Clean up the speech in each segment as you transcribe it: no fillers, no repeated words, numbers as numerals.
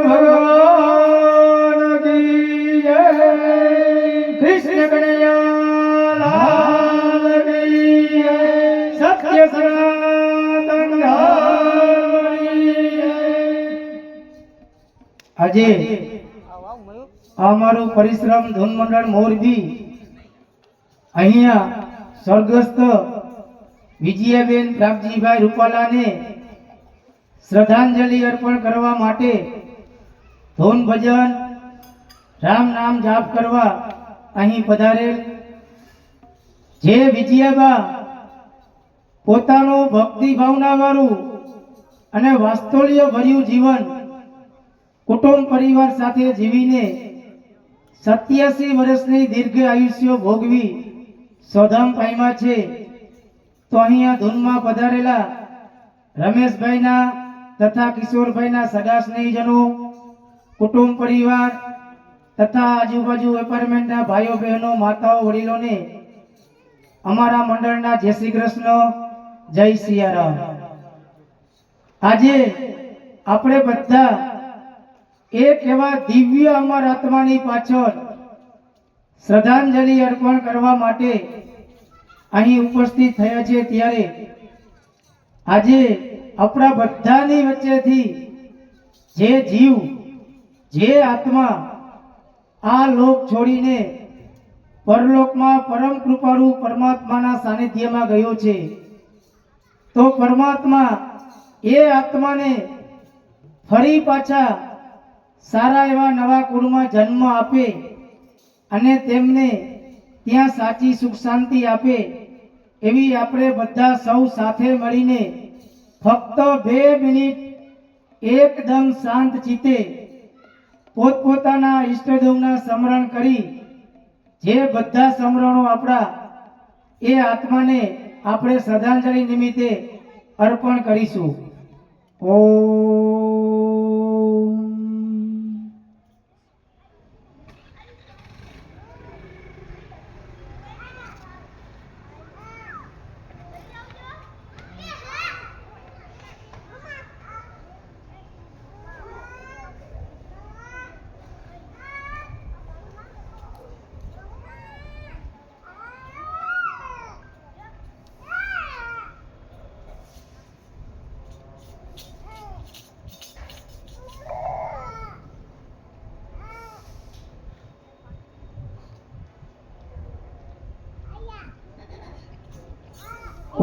ભગવાન કી જય, કૃષ્ણ કનૈયા લાલ કી જય, સત્ય સનાતન ધર્મની જય। આજે અમારું પરિશ્રમ ધૂન મંડળ મોરબી અહીંયા સ્વર્ગસ્થ વિજયાબેન પ્રાગજીભાઈ રૂપાલાને શ્રદ્ધાંજલિ અર્પણ કરવા માટે ધૂન ભજન રામ નામ જાપ કરવા અહીં પધારેલ જે વિજયાબા પોતાનું ભક્તિ ભાવના વાળું અને વાસ્તલ્ય ભર્યું જીવન કુટુંબ પરિવાર સાથે જીવીને 87 વર્ષની દીર્ઘ આયુષ્ય ભોગવી સ્વધામ પામ્યા છે। તો અહીંયા ધૂનમાં પધારેલા રમેશભાઈના તથા કિશોરભાઈના સગા સ્નેહીજનો, કુટુંબ પરિવાર તથા આજુબાજુ એપાર્ટમેન્ટના ભાઈઓ બહેનો, માતાઓ, વડીલોને અમારા મંડળના જય શ્રી કૃષ્ણ, જય સિયારામ। આજે આપણે બધા એક એવા દિવ્ય અમર આત્માની પાછળ શ્રદ્ધાંજલિ અર્પણ કરવા માટે અહીં ઉપસ્થિત થયા છે। ત્યારે આજે આપણા બધાની વચ્ચેથી જે જીવ, જે આત્મા આ લોક છોડીને પરલોકમાં પરમ કૃપાળુ પરમાત્માના સાનિધ્યમાં ગયો છે, તો પરમાત્મા એ આત્માને ફરી પાછા સારા એવા નવા કુળમાં જન્મ આપે અને તેમને ત્યાં સાચી સુખ શાંતિ આપે એવી આપણે બધા સૌ સાથે મળીને ફક્ત 2 મિનિટ એકદમ શાંત ચિત્તે પોતપોતાના ઈષ્ટદેવના સ્મરણ કરી જે બધા સ્મરણો આપણા એ આત્માને આપણે શ્રદ્ધાંજલિ નિમિત્તે અર્પણ કરીશું।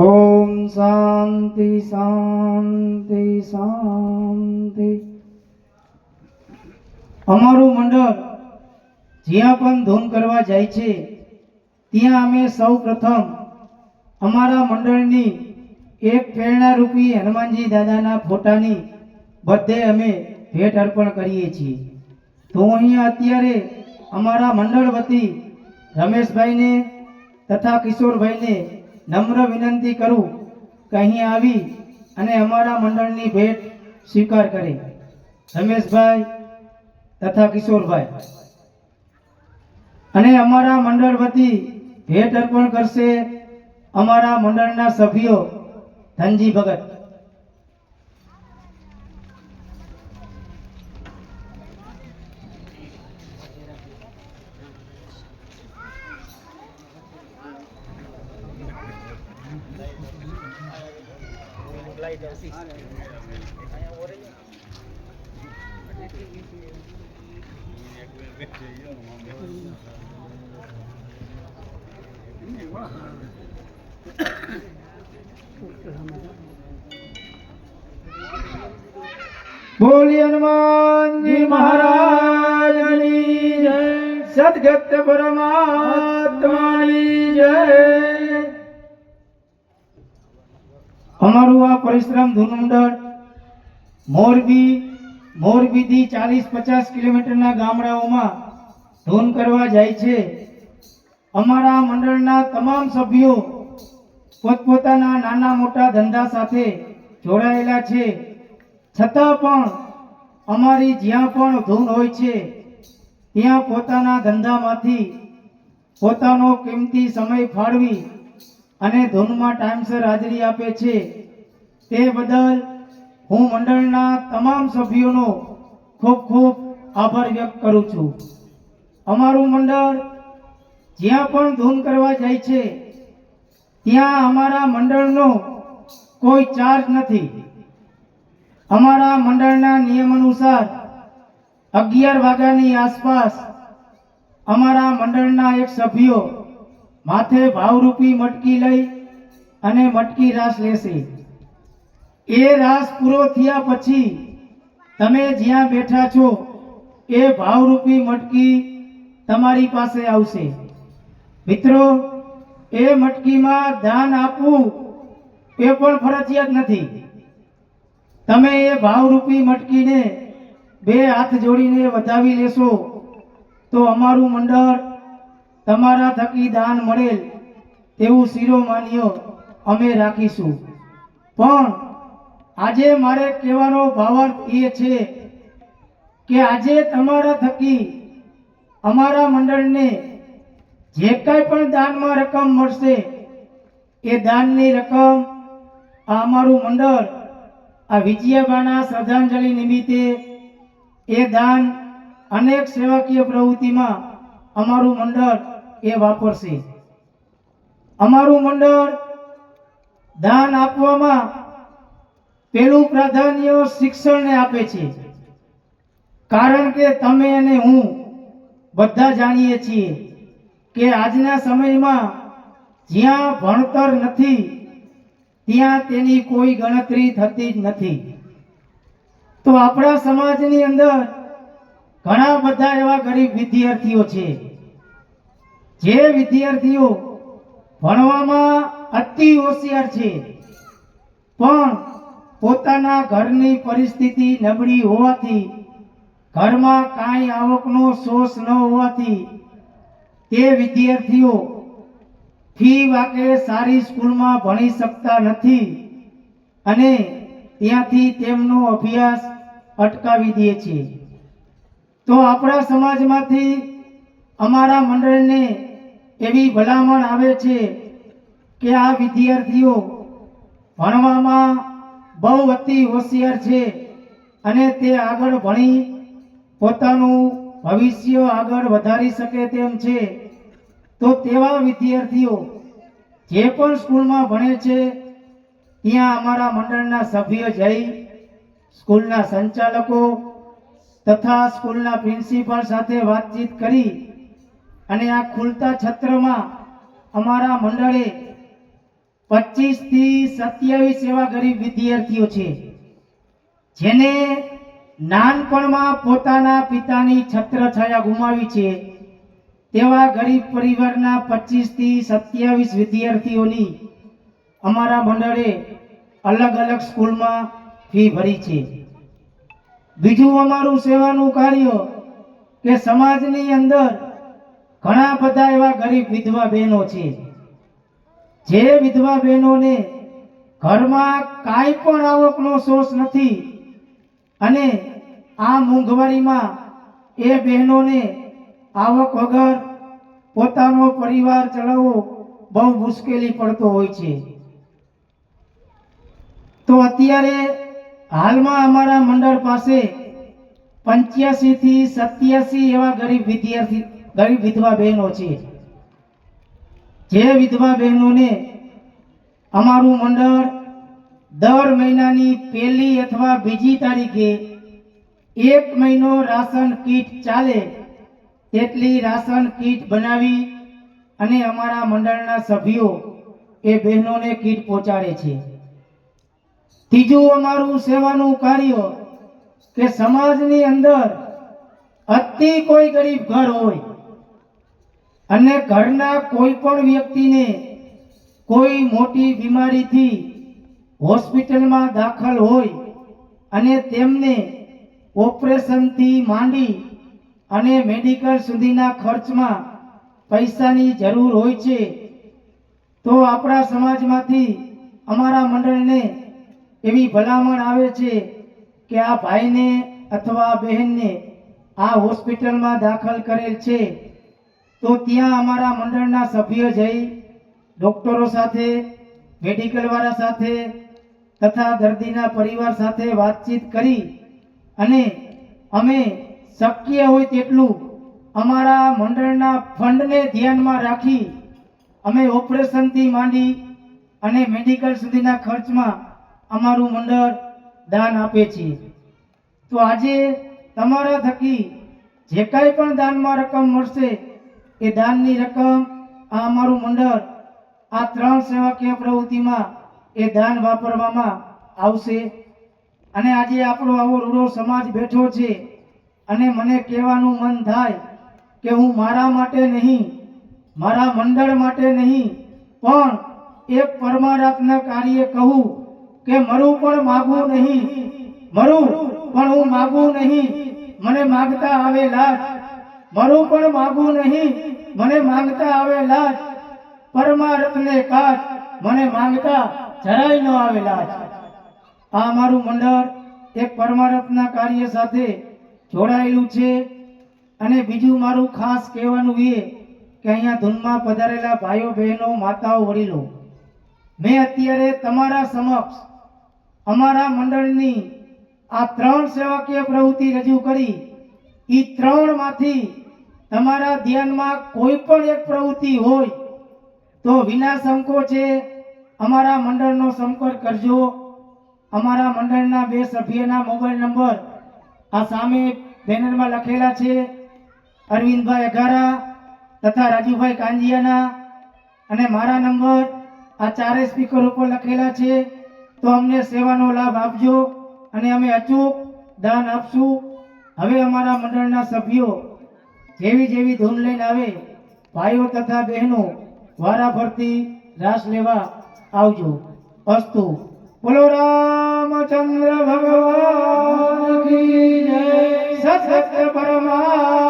ओम शांति शांति शांति। अमारू मंडळ ज्यां पण धून करवा जाय छे त्यां अमे सौ प्रथम अमारा मंडळनी एक प्रेरणारूपी हनुमानजी दादाना फोटानी बधे अमे भेट अर्पण करीए छीए। तो अहींया अत्यारे अमारा मंडळ वती रमेशभाई ने तथा किशोरभाई ने नम्र विनंती करूं कि अहीं आवी अने अमारा मंडळनी भेट स्वीकार करे। रमेशभाई तथा किशोरभाई अने अमारा मंडळ वती भेट अर्पण करशे अमारा मंडळना सभ्यो धनजी भगत। बोलिए हनुमान जी महाराज की जय, सद्गत परमात्मा की जय। अमारू आ परिश्रम धून मंडळ मोरबी थी 40-50 किलोमीटर गामडाओमां धून करवा जाय छे। अमारा मंडळना तमाम सभ्यो पोतपोताना नाना मोटा धंधा साथे जोड़ायेला छे, छतां पण अमारी ज्यां पण धून होय छे त्यां पोताना धंधामांथी पोतानो किंमती समय फाळवी अने धूनमा टाइमसर हाजरी आपे छे। ते बदल हूँ मंडळना तमाम सभ्योनो ખૂબ ખૂબ આભાર વ્યક્ત કરું છું. અમારું મંડળ જ્યાં પણ ધૂન કરવા જાય છે ત્યાં અમારા મંડળનો કોઈ ચાર્જ નથી. અમારા મંડળના નિયમ અનુસાર 11 વાગ્યાની આસપાસ અમારા મંડળના એક સભ્યો માથે ભાવરૂપી મટકી લઈ અને મટકી રાસ લેશે. એ રાસ પૂરો થયા પછી તમે જ્યાં બેઠા છો એ ભાવરૂપી મટકી તમારી પાસે આવશે. મિત્રો, એ મટકીમાં દાન આપવું એ પણ ફરજિયાત નથી. તમે એ ભાવરૂપી મટકીને 2 હાથ જોડીને વધાવી લેશો તો અમારું મંડળ તમારા થકી દાન મળેલ તેવું શિરોમાન્ય અમે રાખીશું. પણ આજે મારે કહેવાનો ભાવાર્થ એ છે કે આજે તમારા થકી અમારા મંડળને જે કાંઈ પણ દાનમાં રકમ મળશે એ દાનની રકમ આ અમારું મંડળ આ વિજયાબાના શ્રદ્ધાંજલિ નિમિત્તે એ દાન અનેક સેવાકીય પ્રવૃત્તિમાં અમારું મંડળ એ વાપરશે. અમારું મંડળ દાન આપવામાં પહેલું પ્રાધાન્ય શિક્ષણને આપે છે. કારણ કે તમે અને હું બધા જાણીએ છીએ કે આજના સમયમાં જ્યાં ભણતર નથી ત્યાં તેની કોઈ ગણતરી થતી જ નથી. તો આપણા સમાજની અંદર ઘણા બધા એવા ગરીબ વિદ્યાર્થીઓ છે જે વિદ્યાર્થીઓ ભણવામાં અતિ હોશિયાર છે પણ પોતાના ઘરની પરિસ્થિતિ નબળી હોવાથી, ઘરમાં કાંઈ આવકનો સોર્સ ન હોવાથી તે વિદ્યાર્થીઓ ફી વાકે સારી સ્કૂલમાં ભણી શકતા નથી અને ત્યાંથી તેમનો અભ્યાસ અટકાવી દે છે. તો આપણા સમાજમાંથી અમારા મંડળને એવી ભલામણ આવે છે કે આ વિદ્યાર્થીઓ ભણવામાં બહુ અતિ હોશિયાર છે અને તે આગળ ભણી પોતાનું ભવિષ્ય આગળ વધારી શકે તેમ છે. તો તેવા વિદ્યાર્થીઓ જે પણ સ્કૂલમાં ભણે છે ત્યાં અમારા મંડળના સભ્ય જઈ સ્કૂલના સંચાલકો તથા સ્કૂલના પ્રિન્સિપાલ સાથે વાતચીત કરી અને આ ખુલતા છત્રમાં અમારા મંડળે 25 થી 27 એવા ગરીબ વિદ્યાર્થીઓ છે જેને નાનપણમાં પોતાના પિતાની છત્રછાયા ગુમાવી છે. તેવા ગરીબ પરિવારના 25 થી 27 વિદ્યાર્થીઓની અમારા મંડળે અલગ અલગ સ્કૂલમાં ફી ભરી છે. બીજું અમારું સેવાનું કાર્ય કે સમાજની અંદર ઘણા બધા એવા ગરીબ વિધવા બહેનો છે જે વિધવા બહેનોને ઘરમાં કાંઈ પણ આવકનો સોર્સ નથી અને આ મોંઘવારીમાં એ બહેનોને આવક વગર પોતાનો પરિવાર ચલાવવો બહુ મુશ્કેલી પડતો હોય છે. તો અત્યારે હાલમાં અમારા મંડળ પાસે 85 થી 87 એવા ગરીબ વિધવા બહેનો છે જે વિધવા બહેનોને અમારું મંડળ દર મહિનાની 1 અથવા 2 તારીખે 1 મહિનો રાશન કીટ ચાલે તેટલી રાશન કીટ બનાવી અને અમારા મંડળના સભ્યો એ બહેનોને કીટ પહોંચાડે છે. ત્રીજું અમારું સેવાનું કાર્ય કે સમાજની અંદર અતિ કોઈ ગરીબ ઘર હોય અને ઘરના કોઈ પણ વ્યક્તિને કોઈ મોટી બીમારીથી હોસ્પિટલમાં દાખલ હોય અને તેમને ઓપરેશનથી માંડી અને મેડિકલ સુધીના ખર્ચમાં પૈસાની જરૂર હોય છે તો આપણા સમાજમાંથી અમારા મંડળને એવી ભલામણ આવે છે કે આ ભાઈને અથવા બહેનને આ હોસ્પિટલમાં દાખલ કરેલ છે તો ત્યાં અમારા મંડળના સભ્ય જઈ ડોક્ટરો સાથે, મેડિકલ વાળા સાથે તથા દર્દીના પરિવાર સાથે વાતચીત કરી અને અમે શક્ય હોય તેટલું અમારા મંડળના ફંડને ધ્યાનમાં રાખી અમે ઓપરેશનથી માંડી અને મેડિકલ સુધીના ખર્ચમાં અમારું મંડળ દાન આપે છે. તો આજે તમારા થકી જે કાંઈ પણ દાનમાં રકમ મળશે એ દાનની રકમ આ અમારું મંડળ આ 3 સેવાકીય પ્રવૃત્તિમાં એ દાન વાપરવામાં આવશે. અને આજે આપણો આવો રૂડો સમાજ બેઠો છે અને મને કહેવાનું મન થાય કે હું મારા માટે નહીં, મારા મંડળ માટે નહીં, પણ એક પરમારાધના કાર્ય કહું કે મરું પણ માગવું નહીં, મરું પણ હું માગવું નહીં, મને માગતા આવે લાજ, મરું પણ માગવું નહીં, મને માંગતા આવે લાજ, પરમારથને કાજ, મને માંગતા જરાય ન આવે લાજ. આ અમારું મંડળ એક પરમારથના કાર્ય સાથે જોડાયેલું છે. અને બીજું મારું ખાસ કહેવાનું એ કે અહીંયા ધૂનમાં પધારેલા ભાઈઓ બહેનો માતાઓ વડીલો, મેં અત્યારે તમારા સમક્ષ અમારા મંડળની આ 3 સેવાકીય પ્રવૃત્તિ રજૂ કરી. એ 3 માંથી તમારા ધ્યાનમાં કોઈ પણ એક પ્રવૃત્તિ હોય તો વિના સંકોચે અમારા મંડળનો સંપર્ક કરજો. અમારા મંડળના 2 સભ્યના મોબાઈલ નંબર આ સામે બેનરમાં લખેલા છે, અરવિંદભાઈ અઘારા તથા રાજુભાઈ કાંજીયાના, અને મારા નંબર આ 4 સ્પીકર ઉપર લખેલા છે. તો અમને સેવાનો લાભ આપજો અને અમે અચૂક દાન આપશું. હવે અમારા મંડળના સભ્યો જેવી જેવી ધૂન લઈને આવે, ભાઈઓ તથા બહેનો વારાફરતી રાસ લેવા આવજો. અસ્તુ. બોલો રામચંદ્ર ભગવાન કી જય. સત્ય પરમા